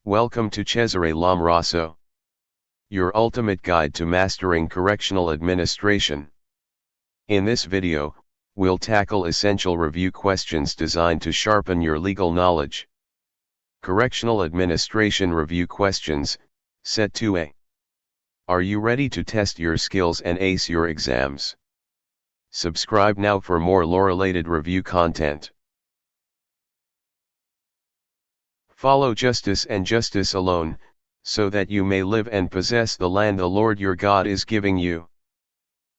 Welcome to Cesare Lamraso, your ultimate guide to mastering correctional administration. In this video, we'll tackle essential review questions designed to sharpen your legal knowledge. Correctional Administration Review Questions, Set 2A. Are you ready to test your skills and ace your exams? Subscribe now for more law-related review content. Follow justice and justice alone, so that you may live and possess the land the Lord your God is giving you.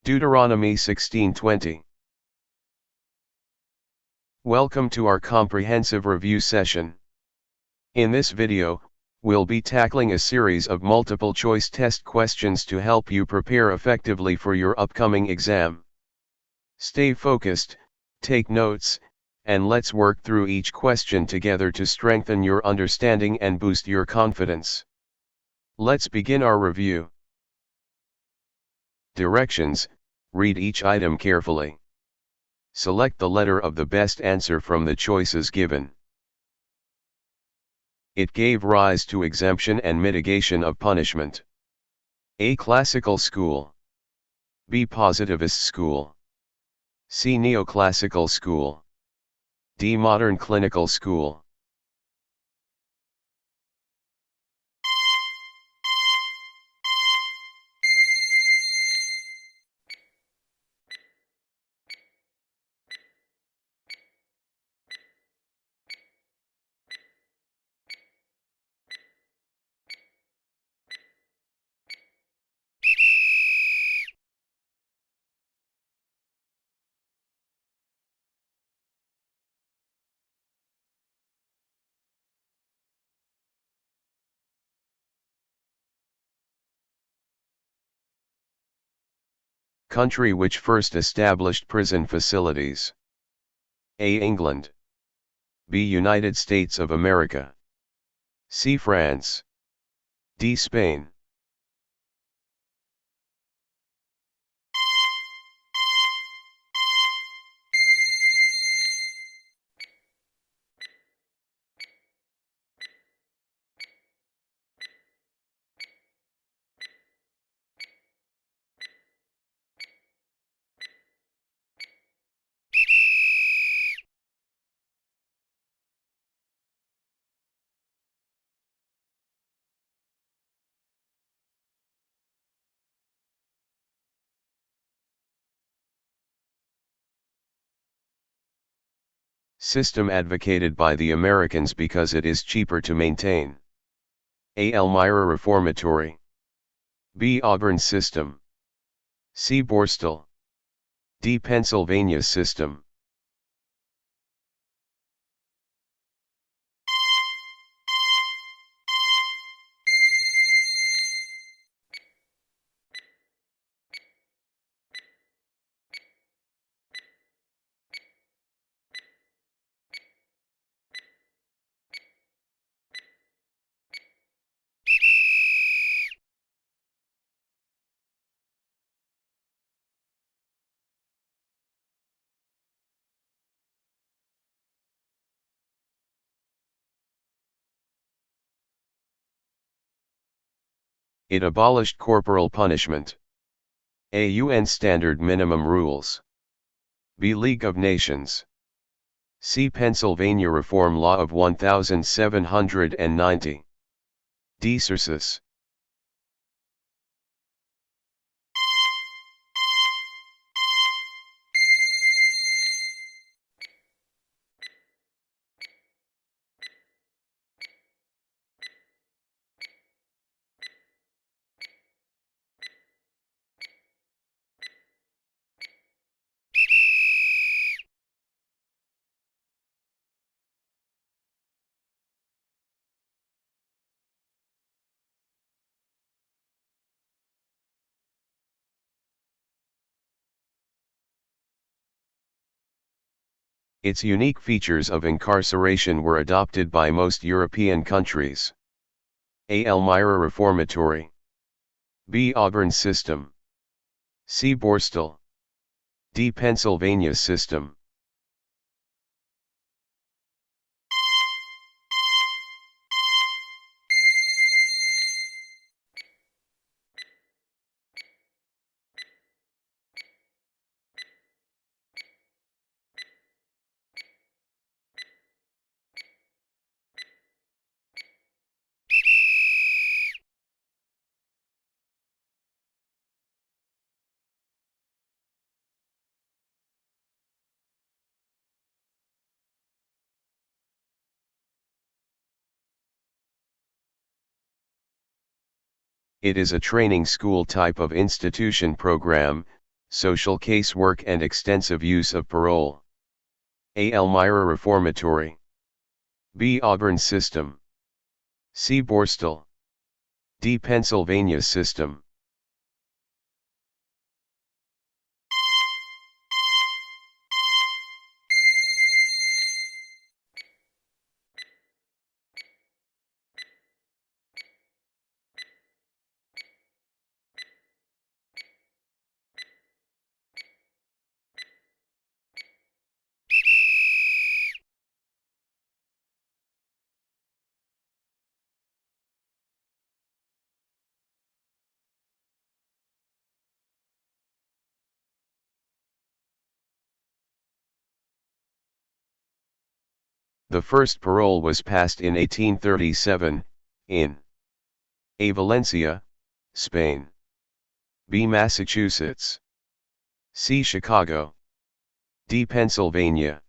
Deuteronomy 16:20. Welcome to our comprehensive review session. In this video, we'll be tackling a series of multiple-choice test questions to help you prepare effectively for your upcoming exam. Stay focused, take notes, and let's work through each question together to strengthen your understanding and boost your confidence. Let's begin our review. Directions: read each item carefully. Select the letter of the best answer from the choices given. It gave rise to exemption and mitigation of punishment. A. Classical school. B. Positivist school. C. Neoclassical school. D. Modern clinical school. Country which first established prison facilities. A. England. B. United States of America. C. France. D. Spain. System advocated by the Americans because it is cheaper to maintain. A. Elmira Reformatory. B. Auburn System. C. Borstal. D. Pennsylvania System. It abolished corporal punishment. A. UN Standard Minimum Rules. B. League of Nations. C. Pennsylvania Reform Law of 1790. D. Census. Its unique features of incarceration were adopted by most European countries. A. Elmira Reformatory. B. Auburn System. C. Borstal. D. Pennsylvania System. It is a training school type of institution program, social casework and extensive use of parole. A. Elmira Reformatory. B. Auburn System. C. Borstal. D. Pennsylvania System. The first parole was passed in 1837, in A. Valencia, Spain. B. Massachusetts. C. Chicago. D. Pennsylvania.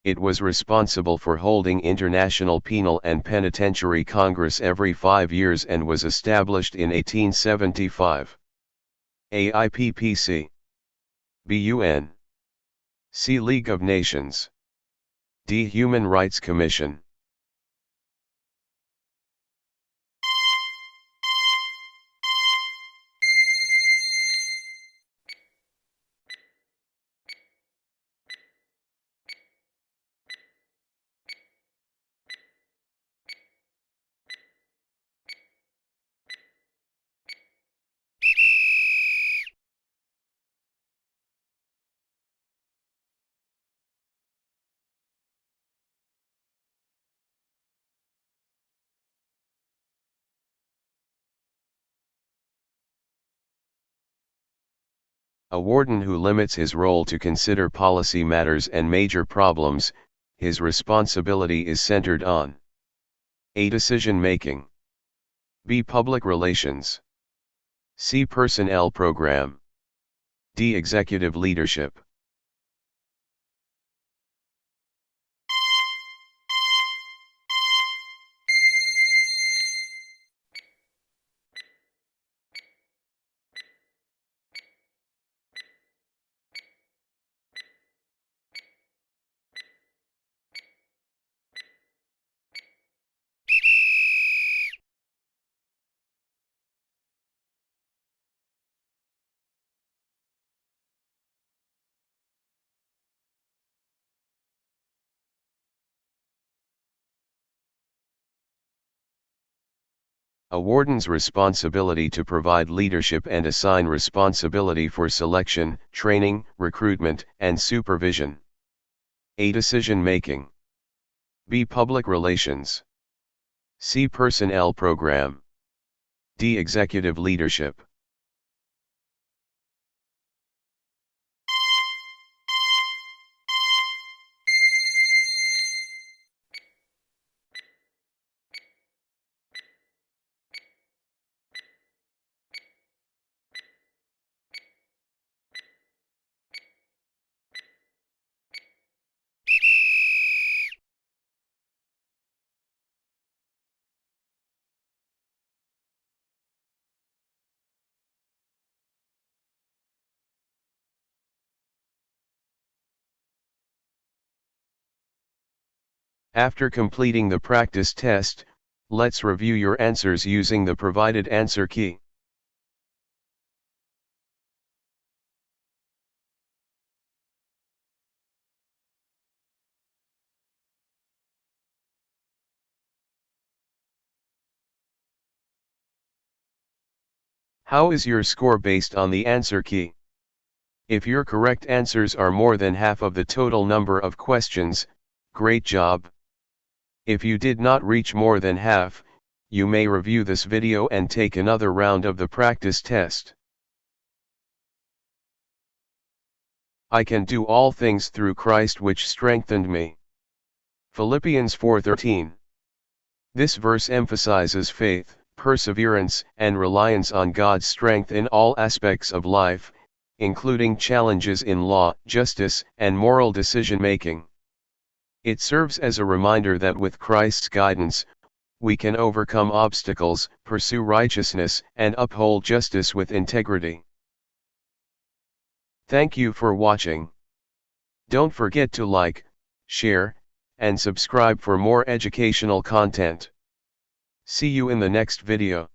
It was responsible for holding International Penal and Penitentiary Congress every 5 years and was established in 1875. A. IPPC. B. UN. C. League of Nations. D. Human Rights Commission. A warden who limits his role to consider policy matters and major problems, his responsibility is centered on A. Decision-making. B. Public relations. C. Personnel program. D. Executive leadership. A warden's responsibility to provide leadership and assign responsibility for selection, training, recruitment, and supervision. A. Decision-making. B. Public relations. C. Personnel program. D. Executive leadership. After completing the practice test, let's review your answers using the provided answer key. How is your score based on the answer key? If your correct answers are more than half of the total number of questions, great job. If you did not reach more than half, you may review this video and take another round of the practice test. I can do all things through Christ which strengthened me. Philippians 4:13. This verse emphasizes faith, perseverance, and reliance on God's strength in all aspects of life, including challenges in law, justice, and moral decision-making. It serves as a reminder that with Christ's guidance, we can overcome obstacles, pursue righteousness, and uphold justice with integrity. Thank you for watching. Don't forget to like, share, and subscribe for more educational content. See you in the next video.